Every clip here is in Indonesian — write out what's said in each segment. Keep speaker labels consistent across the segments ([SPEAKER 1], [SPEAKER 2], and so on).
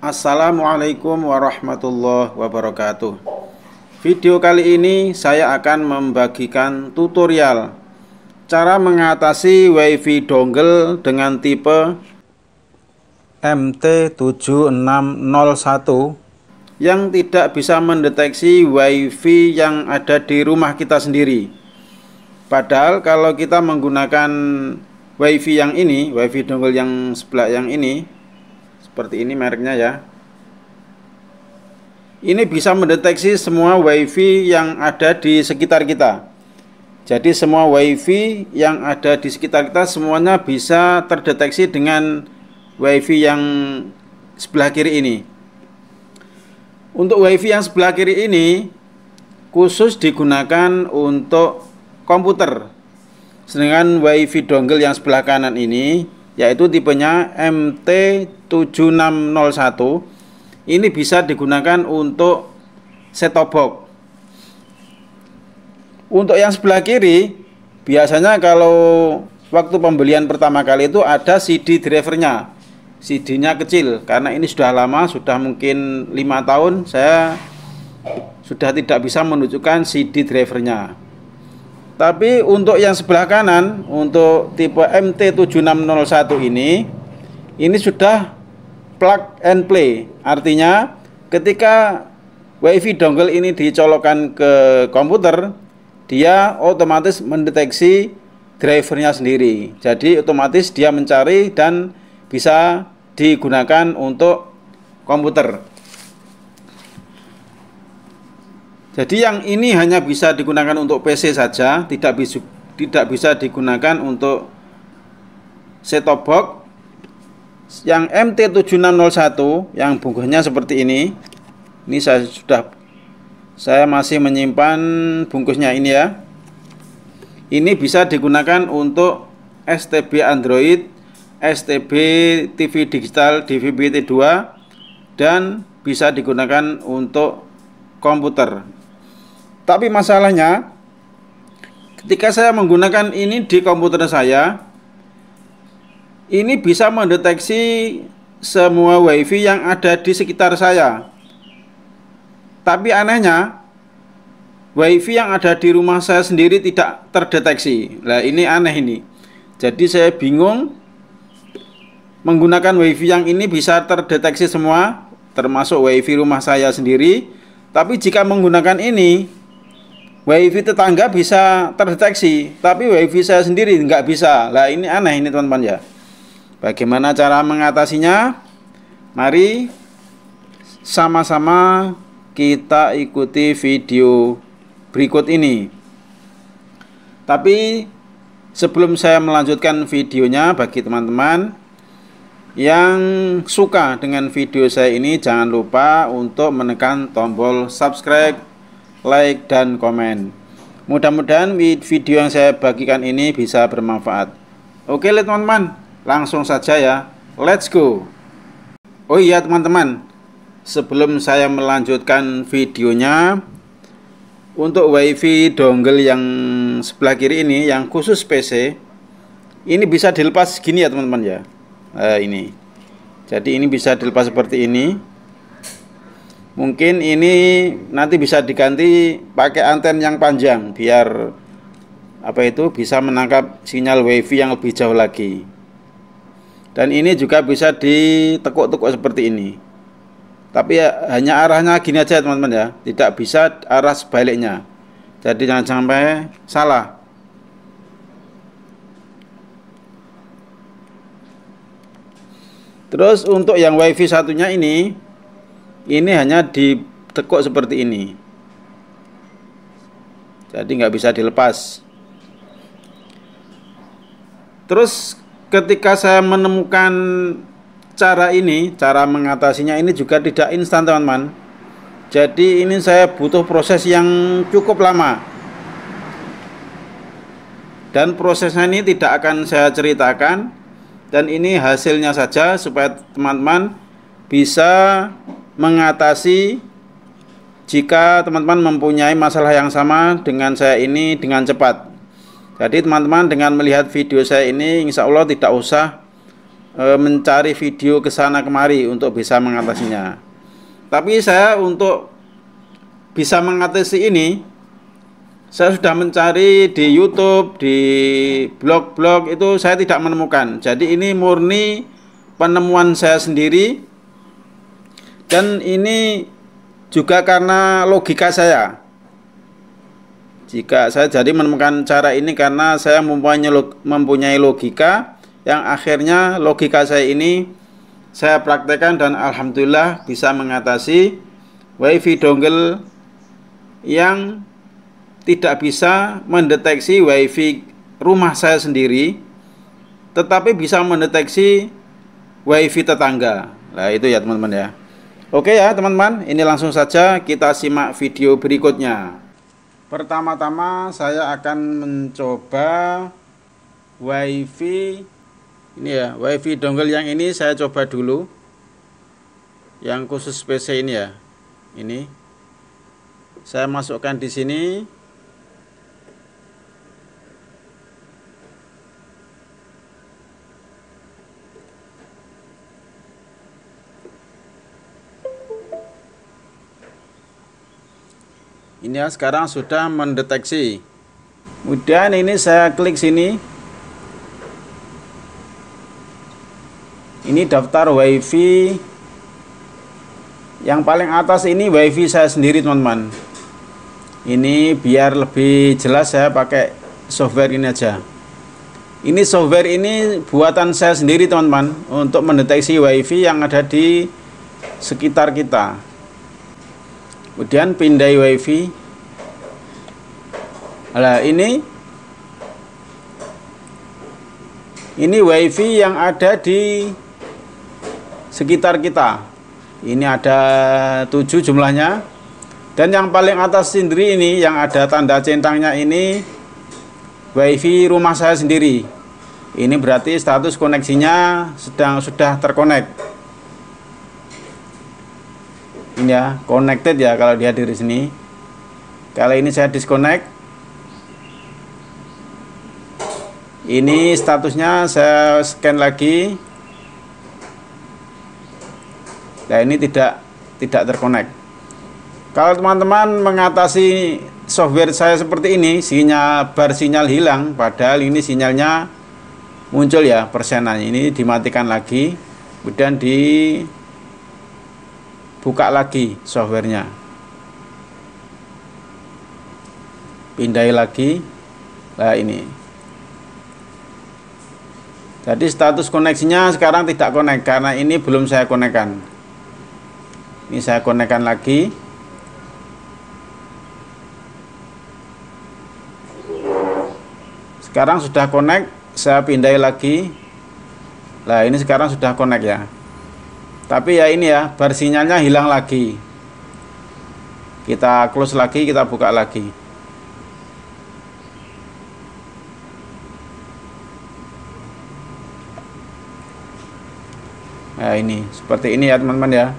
[SPEAKER 1] Assalamualaikum warahmatullahi wabarakatuh. Video kali ini saya akan membagikan tutorial cara mengatasi WiFi dongle dengan tipe MT7601 yang tidak bisa mendeteksi WiFi yang ada di rumah kita sendiri. Padahal kalau kita menggunakan WiFi yang ini, WiFi dongle yang sebelah yang ini, seperti ini mereknya ya. Ini bisa mendeteksi semua WiFi yang ada di sekitar kita. Jadi semua WiFi yang ada di sekitar kita semuanya bisa terdeteksi dengan WiFi yang sebelah kiri ini. Untuk WiFi yang sebelah kiri ini khusus digunakan untuk komputer. Sedangkan WiFi dongle yang sebelah kanan ini, yaitu tipenya MT7601, ini bisa digunakan untuk set-top box. Untuk yang sebelah kiri, biasanya kalau waktu pembelian pertama kali itu ada CD drivernya. CD-nya kecil, karena ini sudah lama, sudah mungkin 5 tahun saya sudah tidak bisa menunjukkan CD drivernya. Tapi untuk yang sebelah kanan, untuk tipe MT7601 ini sudah plug and play. Artinya ketika WiFi dongle ini dicolokkan ke komputer, dia otomatis mendeteksi drivernya sendiri. Jadi otomatis dia mencari dan bisa digunakan untuk komputer. Jadi yang ini hanya bisa digunakan untuk PC saja, tidak bisa digunakan untuk set-top box. Yang MT7601 yang bungkusnya seperti ini saya masih menyimpan bungkusnya ini ya. Ini bisa digunakan untuk STB Android, STB TV digital DVB-T2, dan bisa digunakan untuk komputer. Tapi masalahnya ketika saya menggunakan ini di komputer saya, ini bisa mendeteksi semua WiFi yang ada di sekitar saya. Tapi anehnya WiFi yang ada di rumah saya sendiri tidak terdeteksi. Nah, ini aneh ini. Jadi saya bingung. Menggunakan WiFi yang ini bisa terdeteksi semua, termasuk WiFi rumah saya sendiri. Tapi jika menggunakan ini, WiFi tetangga bisa terdeteksi, tapi WiFi saya sendiri nggak bisa. Lah, ini aneh ini teman-teman ya. Bagaimana cara mengatasinya? Mari sama-sama kita ikuti video berikut ini. Tapi sebelum saya melanjutkan videonya, bagi teman-teman yang suka dengan video saya ini, jangan lupa untuk menekan tombol subscribe, like, dan komen. Mudah-mudahan video yang saya bagikan ini bisa bermanfaat. Oke teman-teman, langsung saja ya, let's go. Oh iya teman-teman, sebelum saya melanjutkan videonya, untuk WiFi dongle yang sebelah kiri ini, yang khusus PC, ini bisa dilepas gini ya teman-teman ya. Ini, jadi ini bisa dilepas seperti ini. Mungkin ini nanti bisa diganti pakai anten yang panjang, biar bisa menangkap sinyal WiFi yang lebih jauh lagi. Dan ini juga bisa ditekuk-tekuk seperti ini. Tapi ya, hanya arahnya gini aja teman-teman ya, tidak bisa arah sebaliknya. Jadi jangan sampai salah. Terus untuk yang WiFi satunya ini hanya ditekuk seperti ini. Jadi nggak bisa dilepas. Terus ketika saya menemukan cara mengatasinya ini juga tidak instan teman-teman. Jadi ini saya butuh proses yang cukup lama. Dan prosesnya ini tidak akan saya ceritakan. Dan ini hasilnya saja supaya teman-teman bisa mengatasi jika teman-teman mempunyai masalah yang sama dengan saya ini dengan cepat. Jadi teman-teman dengan melihat video saya ini, insya Allah tidak usah mencari video ke sana kemari untuk bisa mengatasinya. Tapi saya untuk bisa mengatasi ini, saya sudah mencari di YouTube, di blog-blog, itu saya tidak menemukan. Jadi ini murni penemuan saya sendiri, dan ini juga karena logika saya. Jika saya jadi menemukan cara ini karena saya mempunyai logika, yang akhirnya logika saya ini saya praktekkan dan alhamdulillah bisa mengatasi WiFi dongle yang tidak bisa mendeteksi WiFi rumah saya sendiri, tetapi bisa mendeteksi WiFi tetangga. Nah itu ya teman-teman ya. Oke ya teman-teman, ini langsung saja kita simak video berikutnya. Pertama-tama saya akan mencoba WiFi ini ya, WiFi dongle yang ini saya coba dulu, yang khusus PC ini ya. Ini saya masukkan di sini. Ini ya, sekarang sudah mendeteksi. Kemudian ini saya klik sini. Ini daftar WiFi. Yang paling atas ini WiFi saya sendiri teman-teman. Ini biar lebih jelas saya pakai software ini aja. Ini software ini buatan saya sendiri teman-teman, untuk mendeteksi WiFi yang ada di sekitar kita. Kemudian pindai WiFi. Nah ini WiFi yang ada di sekitar kita. Ini ada 7 jumlahnya. Dan yang paling atas sendiri ini yang ada tanda centangnya ini WiFi rumah saya sendiri. Ini berarti status koneksinya sudah terkonek. Ini ya, connected ya kalau dia di sini. Kalau ini saya disconnect. Ini statusnya saya scan lagi. Nah, ini tidak terkonek. Kalau teman-teman mengatasi software saya seperti ini, sinyal hilang, padahal ini sinyalnya muncul ya persenannya. Ini dimatikan lagi, kemudian buka lagi softwarenya, pindai lagi. Nah ini, jadi status koneksinya sekarang tidak connect karena ini belum saya konekkan. Ini saya konekkan lagi. Sekarang sudah connect, saya pindai lagi. Nah ini sekarang sudah connect ya. Tapi ya ini ya, bar sinyalnya hilang lagi. Kita close lagi, kita buka lagi. Nah ini, seperti ini ya teman-teman ya.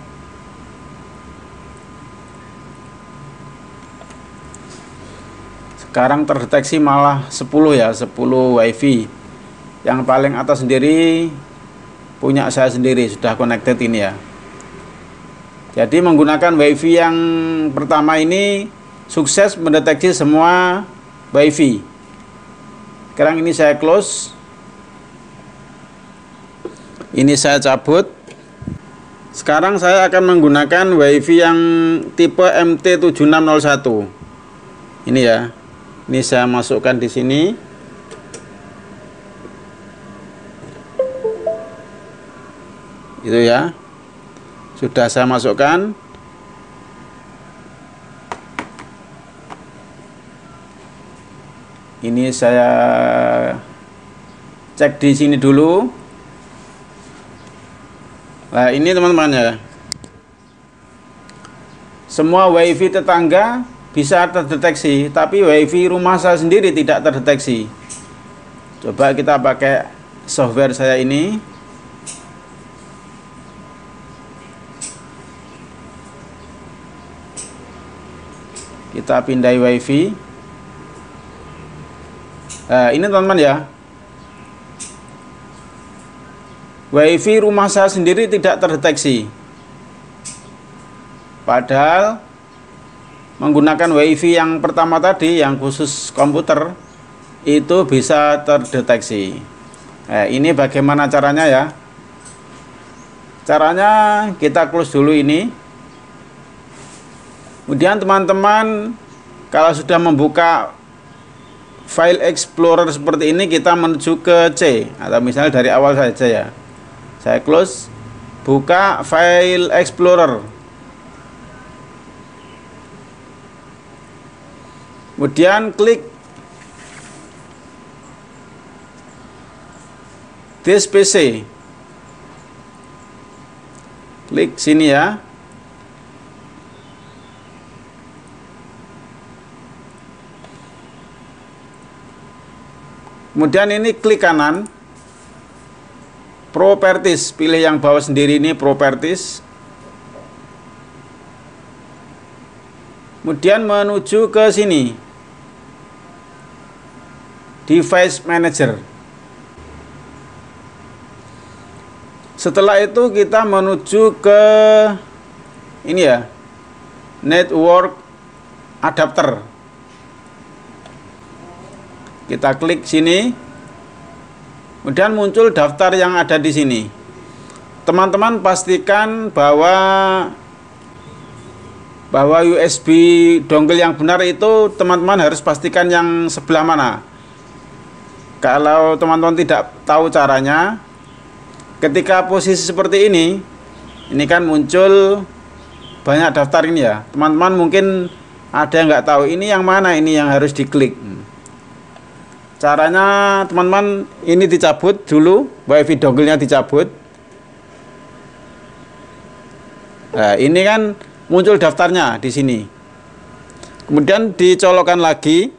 [SPEAKER 1] Sekarang terdeteksi malah 10 ya, 10 WiFi. Yang paling atas sendiri punya saya sendiri, sudah connected ini ya. Jadi menggunakan WiFi yang pertama ini sukses mendeteksi semua WiFi. Sekarang ini saya close. Ini saya cabut. Sekarang saya akan menggunakan WiFi yang tipe MT7601. Ini ya. Ini saya masukkan di sini. Itu ya, sudah saya masukkan. Ini saya cek di sini dulu. Nah ini teman-teman ya, semua WiFi tetangga bisa terdeteksi, tapi WiFi rumah saya sendiri tidak terdeteksi. Coba kita pakai software saya ini. Kita pindai WiFi. Nah, ini teman-teman ya. WiFi rumah saya sendiri tidak terdeteksi. Padahal menggunakan WiFi yang pertama tadi, yang khusus komputer, itu bisa terdeteksi. Ini bagaimana caranya ya? Caranya kita close dulu ini. Kemudian teman-teman kalau sudah membuka file explorer seperti ini, kita menuju ke C, atau misalnya dari awal saja ya. Saya close, buka file explorer. Kemudian klik this PC. Klik sini ya. Kemudian ini klik kanan, Properties, pilih yang bawah sendiri ini Properties. Kemudian menuju ke sini, Device Manager. Setelah itu kita menuju ke ini ya, Network Adapter. Kita klik sini. Kemudian muncul daftar yang ada di sini. Teman-teman pastikan bahwa USB dongle yang benar itu teman-teman harus pastikan yang sebelah mana. Kalau teman-teman tidak tahu caranya, ketika posisi seperti ini kan muncul banyak daftar ini ya. Teman-teman mungkin ada yang nggak tahu ini yang mana, ini yang harus diklik. Caranya teman-teman ini dicabut dulu, WiFi dongle-nya dicabut. Nah, ini kan muncul daftarnya di sini. Kemudian dicolokkan lagi.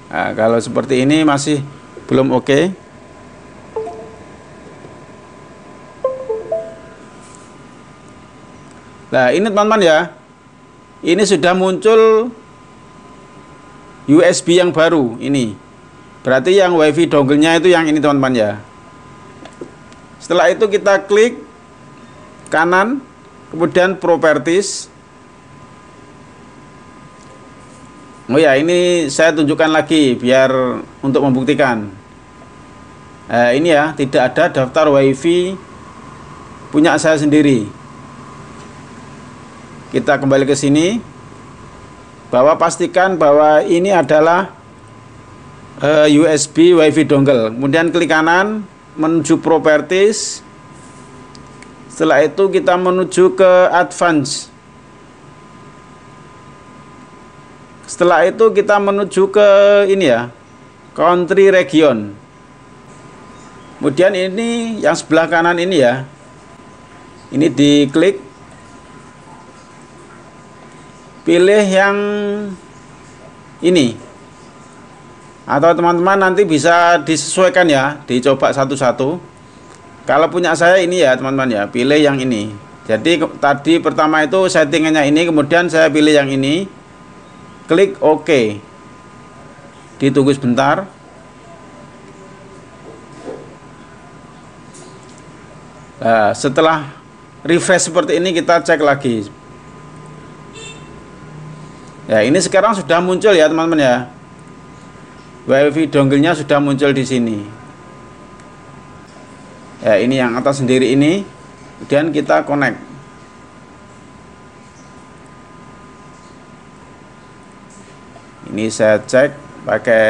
[SPEAKER 1] Nah, kalau seperti ini masih belum oke. Nah, ini teman-teman ya, ini sudah muncul USB yang baru ini. Berarti yang WiFi dongle-nya itu yang ini teman-teman ya. Setelah itu kita klik kanan, kemudian Properties. Oh ya, ini saya tunjukkan lagi biar untuk membuktikan. Ini ya, tidak ada daftar WiFi punya saya sendiri. Kita kembali ke sini, bahwa pastikan bahwa ini adalah USB WiFi dongle. Kemudian klik kanan menuju Properties. Setelah itu kita menuju ke Advanced. Setelah itu kita menuju ke ini ya, Country Region. Kemudian ini yang sebelah kanan ini ya, ini diklik, pilih yang ini, atau teman-teman nanti bisa disesuaikan ya, dicoba satu-satu. Kalau punya saya ini ya teman-teman ya, pilih yang ini. Jadi tadi pertama itu settingannya ini, kemudian saya pilih yang ini, klik OK, ditunggu sebentar. Nah, setelah refresh seperti ini kita cek lagi. Ya, ini sekarang sudah muncul ya teman-teman ya, WiFi dongle-nya sudah muncul di sini. Ya, ini yang atas sendiri ini. Kemudian kita connect. Ini saya cek pakai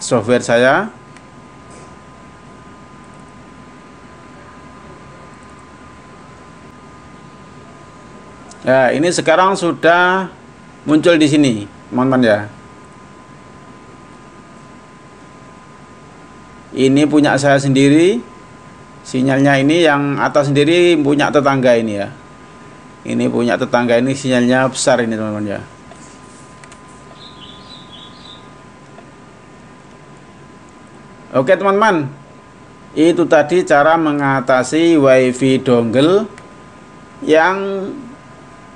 [SPEAKER 1] software saya. Ya, ini sekarang sudah muncul di sini, teman-teman ya. Ini punya saya sendiri. Sinyalnya ini yang atas sendiri punya tetangga ini ya. Ini punya tetangga ini, sinyalnya besar ini teman-teman ya. Oke teman-teman, itu tadi cara mengatasi WiFi dongle yang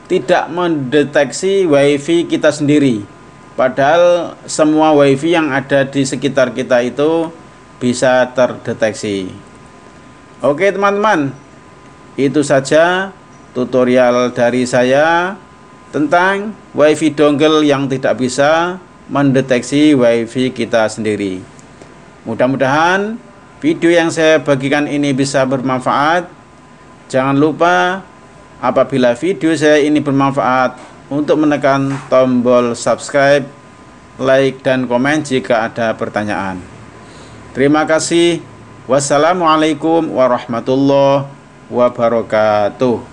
[SPEAKER 1] tidak mendeteksi WiFi kita sendiri. Padahal semua WiFi yang ada di sekitar kita itu bisa terdeteksi. Oke teman-teman, itu saja tutorial dari saya tentang WiFi dongle yang tidak bisa mendeteksi WiFi kita sendiri. Mudah-mudahan video yang saya bagikan ini bisa bermanfaat. Jangan lupa apabila video saya ini bermanfaat untuk menekan tombol subscribe, like, dan komen jika ada pertanyaan. Terima kasih. Wassalamualaikum warahmatullahi wabarakatuh.